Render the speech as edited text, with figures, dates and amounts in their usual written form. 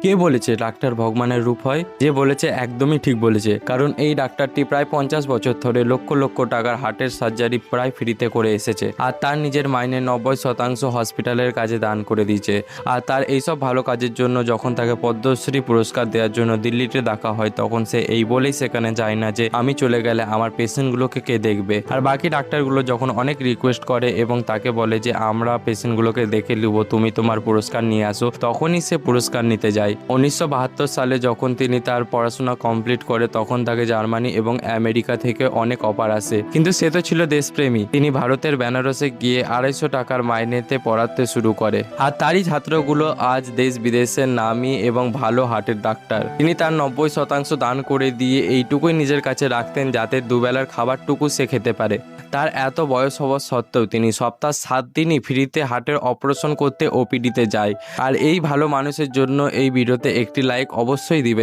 কে বলেছে ডাক্তার ভগবানের রূপ হয়? যে বলেছে একদমই ঠিক বলেছে, কারণ এই ডাক্তারটি প্রায় 50 বছর ধরে লক্ষ লক্ষ টাকার হার্টের সার্জারি প্রায় ফ্রিতে করে এসেছে, আর তার নিজের মাইনের 90% হসপিটালের কাজে দান করে দিয়েছে। আর তার এইসব ভালো কাজের জন্য যখন তাকে পদ্মশ্রী পুরস্কার দেওয়ার জন্য দিল্লিতে ডাকা হয়, তখন সে এই বলেই সেখানে যায় না যে আমি চলে গেলে আমার পেশেন্টগুলোকে কে দেখবে। আর বাকি ডাক্তারগুলো যখন অনেক রিকোয়েস্ট করে এবং তাকে বলে যে আমরা পেশেন্টগুলোকে দেখে নেব, তুমি তোমার পুরস্কার নিয়ে আসো, তখনই সে পুরস্কার নিতে যায়। 1972 সালে যখন তিনি তার পড়াশোনা কমপ্লিট করে, তখন তাকে জার্মানি এবং আমেরিকা থেকে অনেক অফার আসে, কিন্তু সে তো ছিল দেশপ্রেমী। তিনি ভারতের বেনারসে গিয়ে 250 টাকার মাইনেতে পড়াতে শুরু করে, আর তারই ছাত্রগুলো আজ দেশ বিদেশের নামি এবং ভালো হার্টের ডাক্তার। তিনি তার 90% দান করে দিয়ে এইটুকুই নিজের কাছে রাখতেন যাতে দুবেলার খাবারটুকু সে খেতে পারে। তার এত বয়স হওয়া সত্ত্বেও তিনি সপ্তাহ 7 দিনই ফ্রিতে হার্টের অপারেশন করতে ওপিডিতে যায়। আর এই ভালো মানুষের জন্য এই ভিডিওতে একটি লাইক অবশ্যই দিবেন।